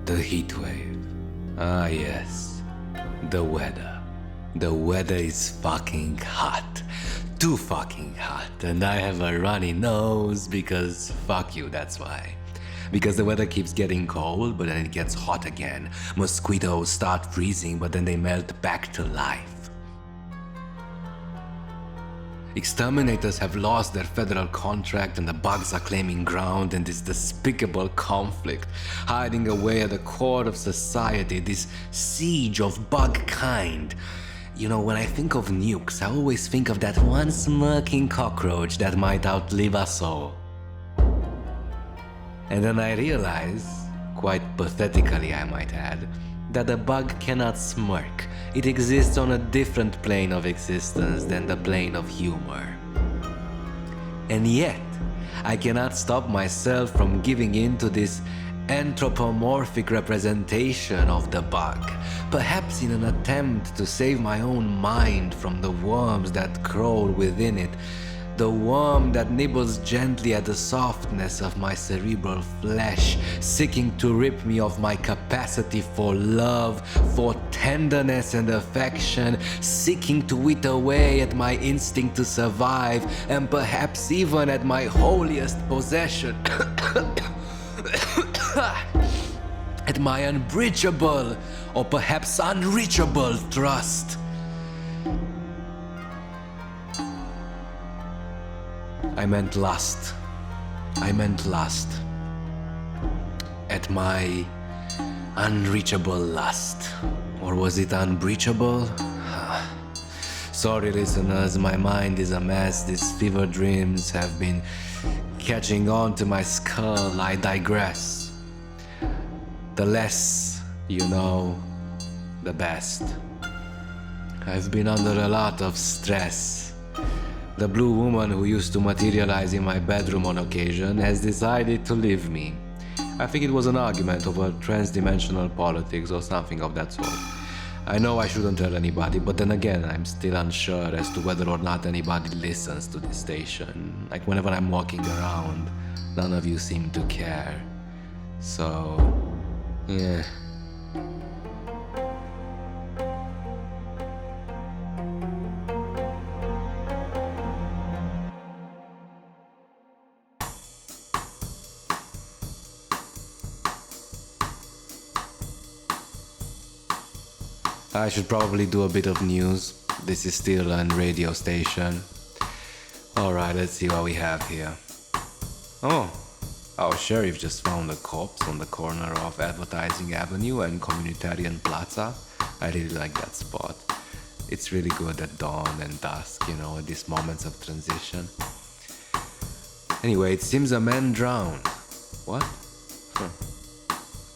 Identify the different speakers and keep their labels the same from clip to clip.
Speaker 1: The heat wave. Ah, yes. The weather. The weather is fucking hot. Too fucking hot. And I have a runny nose because fuck you, that's why. Because the weather keeps getting cold, but then it gets hot again. Mosquitoes start freezing, but then they melt back to life. Exterminators have lost their federal contract and the bugs are claiming ground in this despicable conflict, hiding away at the core of society, this siege of bugkind. You know, when I think of nukes, I always think of that one smirking cockroach that might outlive us all. And then I realize, quite pathetically I might add, that a bug cannot smirk. It exists on a different plane of existence than the plane of humor. And yet, I cannot stop myself from giving in to this anthropomorphic representation of the bug, perhaps in an attempt to save my own mind from the worms that crawl within it, the worm that nibbles gently at the softness of my cerebral flesh, seeking to rip me of my capacity for love, for tenderness and affection, seeking to eat away at my instinct to survive, and perhaps even at my holiest possession. At my unbreachable, or perhaps unreachable trust. I meant lust. At my unreachable lust. Or was it unbreachable? Sorry listeners, my mind is a mess. These fever dreams have been catching on to my skull. I digress. The less you know, the best. I've been under a lot of stress. The blue woman who used to materialize in my bedroom on occasion has decided to leave me. I think it was an argument over transdimensional politics or something of that sort. I know I shouldn't tell anybody, but then again, I'm still unsure as to whether or not anybody listens to this station. Like whenever I'm walking around, none of you seem to care. So, yeah. I should probably do a bit of news. This is still a radio station. Alright, let's see what we have here. Oh, our sheriff just found a corpse on the corner of Advertising Avenue and Communitarian Plaza. I really like that spot. It's really good at dawn and dusk, you know, at these moments of transition. Anyway, it seems a man drowned. What?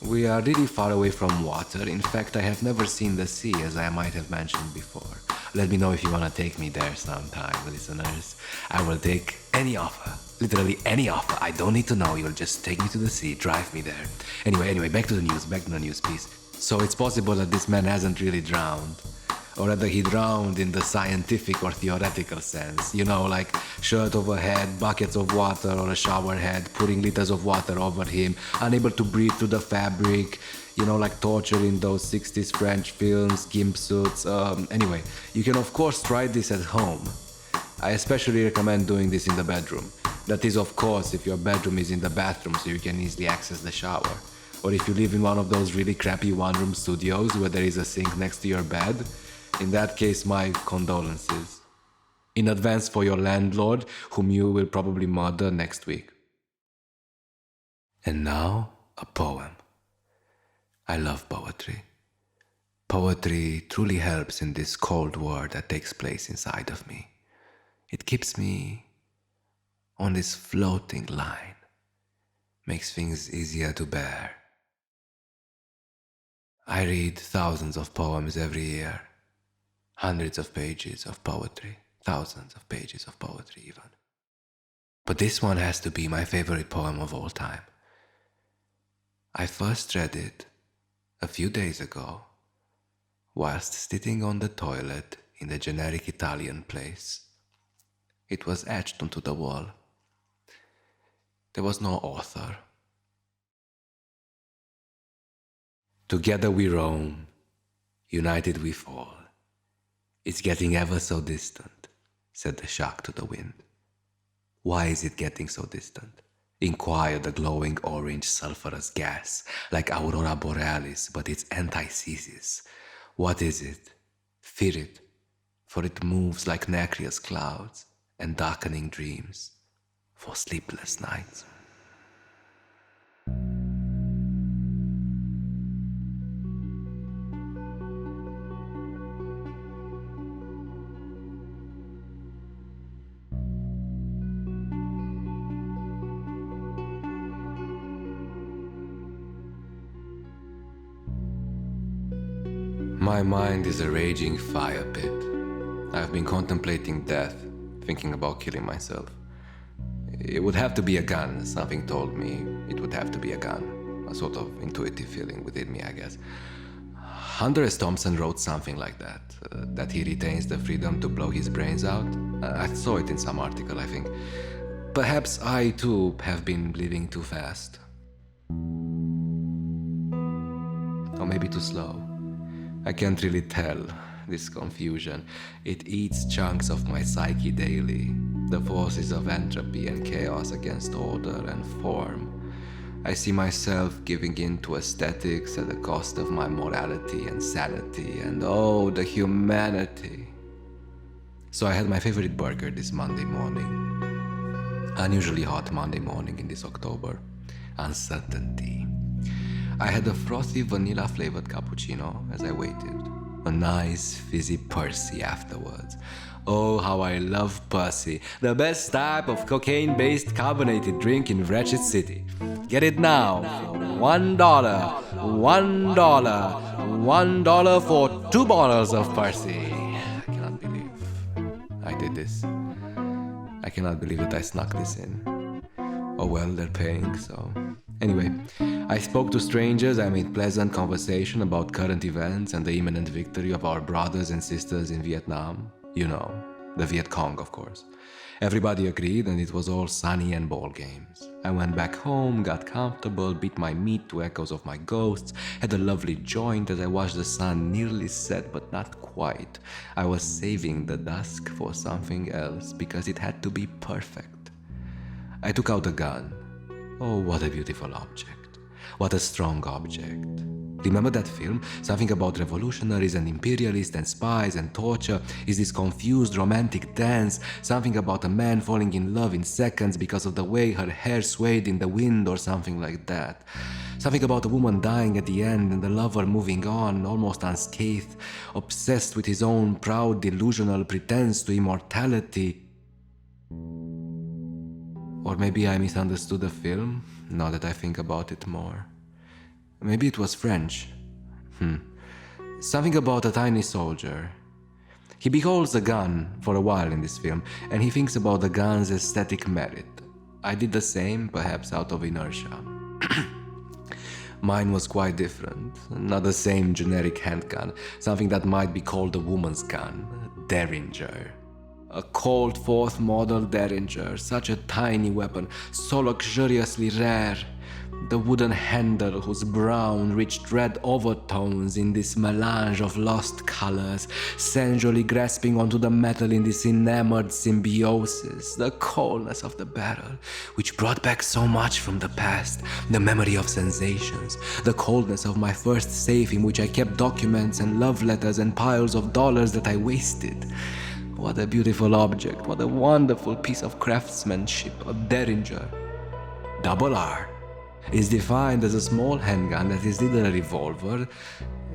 Speaker 1: We are really far away from water. In fact, I have never seen the sea, as I might have mentioned before. Let me know if you want to take me there sometime, listeners. I will take any offer. Literally any offer. I don't need to know. You'll just take me to the sea, drive me there. Anyway, back to the news, please. So it's possible that this man hasn't really drowned. Or rather, he drowned in the scientific or theoretical sense. You know, like shirt overhead, buckets of water or a shower head, putting liters of water over him, unable to breathe through the fabric, you know, like torture in those 60s French films, gimp suits. Anyway, you can of course try this at home. I especially recommend doing this in the bedroom. That is, of course, if your bedroom is in the bathroom so you can easily access the shower. Or if you live in one of those really crappy one-room studios where there is a sink next to your bed. In that case, my condolences. In advance for your landlord, whom you will probably murder next week. And now, a poem. I love poetry. Poetry truly helps in this cold war that takes place inside of me. It keeps me on this floating line. Makes things easier to bear. I read thousands of poems every year. Hundreds of pages of poetry, thousands of pages of poetry even. But this one has to be my favorite poem of all time. I first read it a few days ago, whilst sitting on the toilet in the generic Italian place. It was etched onto the wall. There was no author. Together we roam, united we fall. It's getting ever so distant, said the shark to the wind. Why is it getting so distant? Inquired the glowing orange sulphurous gas, like Aurora Borealis, but it's antithesis. What is it? Fear it, for it moves like nacreous clouds and darkening dreams for sleepless nights. My mind is a raging fire pit. I've been contemplating death, thinking about killing myself. It would have to be a gun, something told me it would have to be a gun. A sort of intuitive feeling within me, I guess. Hunter S. Thompson wrote something like that he retains the freedom to blow his brains out. I saw it in some article, I think. Perhaps I too have been living too fast. Or maybe too slow. I can't really tell, this confusion. It eats chunks of my psyche daily, the forces of entropy and chaos against order and form. I see myself giving in to aesthetics at the cost of my morality and sanity, and oh, the humanity. So I had my favorite burger this Monday morning. Unusually hot Monday morning in this October. Uncertainty. I had a frothy vanilla-flavored cappuccino as I waited. A nice fizzy Percy afterwards. Oh, how I love Percy, the best type of cocaine-based carbonated drink in Wretched City. Get it now for $1. $1 for 2 bottles of Percy. I cannot believe I did this. I cannot believe that I snuck this in. Oh well, they're paying, so... Anyway, I spoke to strangers, I made pleasant conversation about current events and the imminent victory of our brothers and sisters in Vietnam. You know, the Viet Cong, of course. Everybody agreed and it was all sunny and ball games. I went back home, got comfortable, beat my meat to echoes of my ghosts, had a lovely joint as I watched the sun nearly set but not quite. I was saving the dusk for something else because it had to be perfect. I took out a gun. Oh, what a beautiful object. What a strong object. Remember that film? Something about revolutionaries and imperialists and spies and torture is this confused romantic dance. Something about a man falling in love in seconds because of the way her hair swayed in the wind or something like that. Something about a woman dying at the end and the lover moving on, almost unscathed, obsessed with his own proud delusional pretense to immortality. Or maybe I misunderstood the film, now that I think about it more. Maybe it was French. Something about a tiny soldier. He beholds a gun for a while in this film, and he thinks about the gun's aesthetic merit. I did the same, perhaps out of inertia. Mine was quite different. Not the same generic handgun, something that might be called a woman's gun, Derringer. A Colt 4th model Derringer, such a tiny weapon, so luxuriously rare. The wooden handle whose brown reached red overtones in this melange of lost colors, sensually grasping onto the metal in this enamored symbiosis. The coldness of the barrel, which brought back so much from the past, the memory of sensations, the coldness of my first safe in which I kept documents and love letters and piles of dollars that I wasted. What a beautiful object, what a wonderful piece of craftsmanship, a Derringer. Double R is defined as a small handgun that is neither a revolver,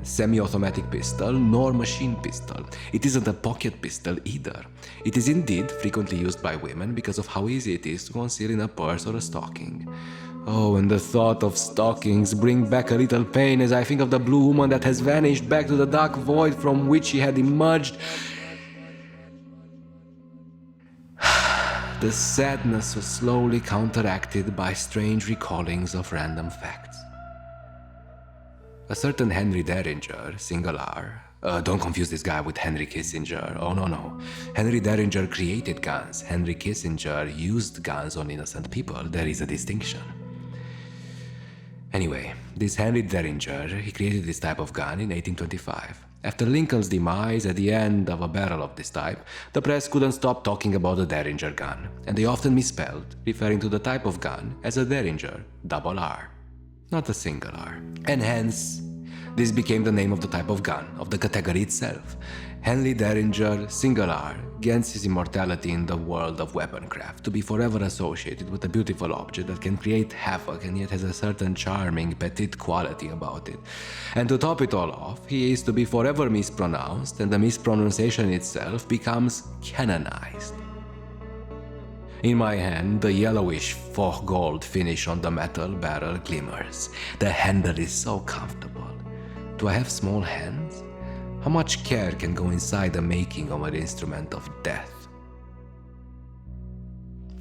Speaker 1: semi-automatic pistol, nor machine pistol. It isn't a pocket pistol either. It is indeed frequently used by women because of how easy it is to conceal in a purse or a stocking. Oh, and the thought of stockings bring back a little pain as I think of the blue woman that has vanished back to the dark void from which she had emerged. The sadness was slowly counteracted by strange recallings of random facts. A certain Henry Derringer, single R, Don't confuse this guy with Henry Kissinger. Oh, no. Henry Derringer created guns. Henry Kissinger used guns on innocent people. There is a distinction. Anyway, this Henry Derringer, he created this type of gun in 1825. After Lincoln's demise at the end of a barrel of this type, the press couldn't stop talking about the Derringer gun, and they often misspelled, referring to the type of gun as a Derringer, double R, not a single R. And hence, this became the name of the type of gun, of the category itself. Henry Derringer, single R, gains his immortality in the world of weaponcraft, to be forever associated with a beautiful object that can create havoc and yet has a certain charming, petite quality about it. And to top it all off, he is to be forever mispronounced, and the mispronunciation itself becomes canonized. In my hand, the yellowish faux gold finish on the metal barrel glimmers. The handle is so comfortable. Do I have small hands? How much care can go inside the making of an instrument of death?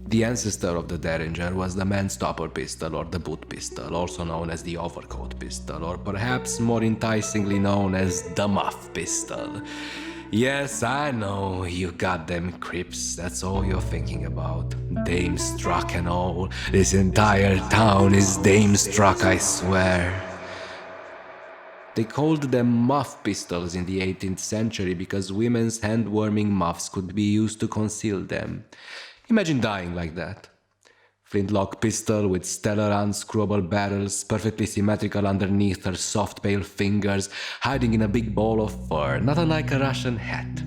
Speaker 1: The ancestor of the Derringer was the man-stopper pistol or the boot pistol, also known as the overcoat pistol, or perhaps more enticingly known as the muff pistol. Yes, I know, you goddamn crips, that's all you're thinking about. Dame struck and all. This entire town is dame struck, I swear. They called them muff pistols in the 18th century because women's hand-warming muffs could be used to conceal them. Imagine dying like that. Flintlock pistol with stellar unscrewable barrels, perfectly symmetrical underneath her soft pale fingers, hiding in a big ball of fur, not unlike a Russian hat.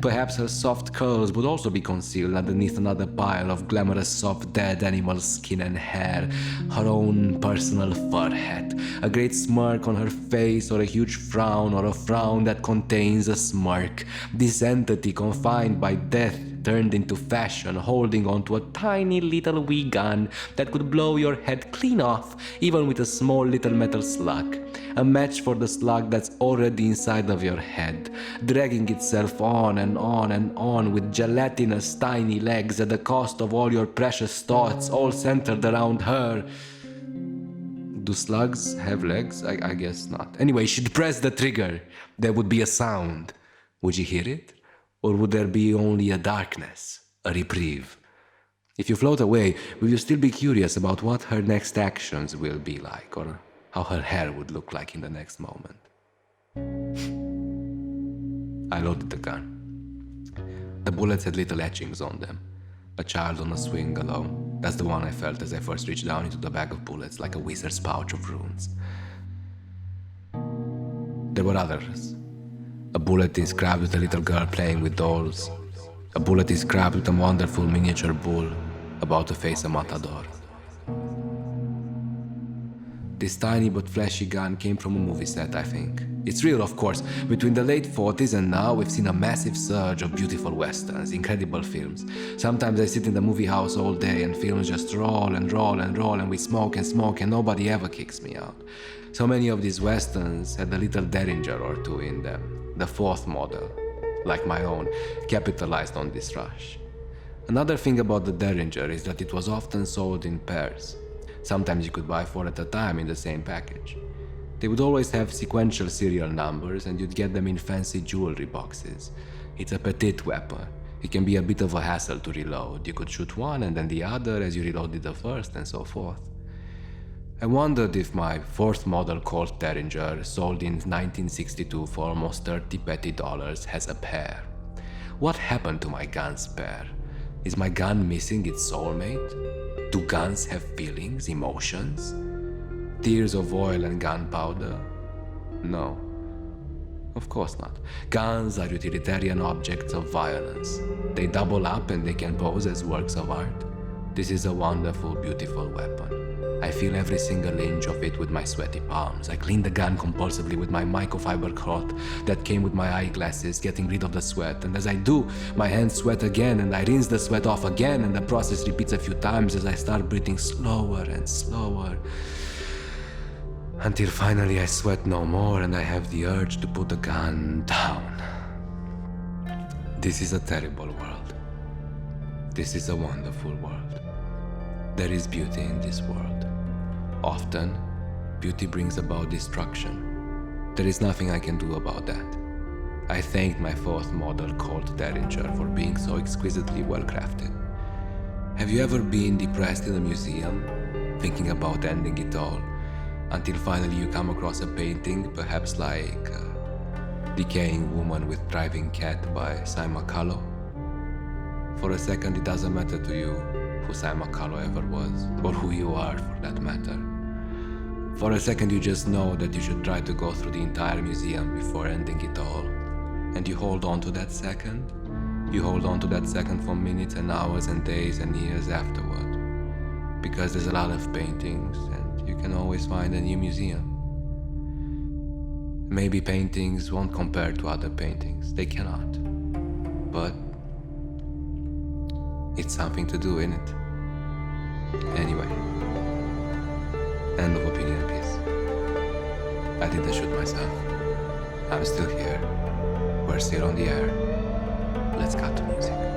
Speaker 1: Perhaps her soft curls would also be concealed underneath another pile of glamorous soft dead animal skin and hair, her own personal fur hat, a great smirk on her face, or a huge frown, or a frown that contains a smirk. This entity confined by death turned into fashion, holding onto a tiny little wee gun that could blow your head clean off, even with a small little metal slug. A match for the slug that's already inside of your head, dragging itself on and on and on with gelatinous tiny legs at the cost of all your precious thoughts, all centered around her. Do slugs have legs? I guess not. Anyway, she'd press the trigger. There would be a sound. Would you hear it? Or would there be only a darkness, a reprieve? If you float away, will you still be curious about what her next actions will be like, or how her hair would look like in the next moment? I loaded the gun. The bullets had little etchings on them. A child on a swing alone. That's the one I felt as I first reached down into the bag of bullets like a wizard's pouch of runes. There were others. A bullet inscribed with a little girl playing with dolls. A bullet inscribed with a wonderful miniature bull about to face a matador. This tiny but flashy gun came from a movie set, I think. It's real, of course. Between the late 40s and now, we've seen a massive surge of beautiful westerns, incredible films. Sometimes I sit in the movie house all day and films just roll and roll and roll, and we smoke and nobody ever kicks me out. So many of these westerns had a little Derringer or two in them. The fourth model, like my own, capitalized on this rush. Another thing about the Derringer is that it was often sold in pairs. Sometimes you could buy 4 at a time in the same package. They would always have sequential serial numbers, and you'd get them in fancy jewelry boxes. It's a petite weapon. It can be a bit of a hassle to reload. You could shoot one and then the other as you reloaded the first, and so forth. I wondered if my 4th model Colt Derringer, sold in 1962 for almost $30 petty, has a pair. What happened to my gun's pair? Is my gun missing its soulmate? Do guns have feelings, emotions? Tears of oil and gunpowder? No. Of course not. Guns are utilitarian objects of violence. They double up and they can pose as works of art. This is a wonderful, beautiful weapon. I feel every single inch of it with my sweaty palms. I clean the gun compulsively with my microfiber cloth that came with my eyeglasses, getting rid of the sweat. And as I do, my hands sweat again, and I rinse the sweat off again, and the process repeats a few times as I start breathing slower and slower. Until finally I sweat no more and I have the urge to put the gun down. This is a terrible world. This is a wonderful world. There is beauty in this world. Often, beauty brings about destruction. There is nothing I can do about that. I thanked my fourth model Colt Derringer for being so exquisitely well crafted. Have you ever been depressed in a museum, thinking about ending it all, until finally you come across a painting, perhaps like Decaying Woman with Driving Cat by Simon Callow? For a second, it doesn't matter to you who Simon Callow ever was, or who you are for that matter. For a second, you just know that you should try to go through the entire museum before ending it all. And you hold on to that second. You hold on to that second for minutes and hours and days and years afterward. Because there's a lot of paintings, and you can always find a new museum. Maybe paintings won't compare to other paintings. They cannot. But it's something to do, innit? Anyway, end of opinion piece. I didn't shoot myself. I'm still here. We're still on the air. Let's cut to music.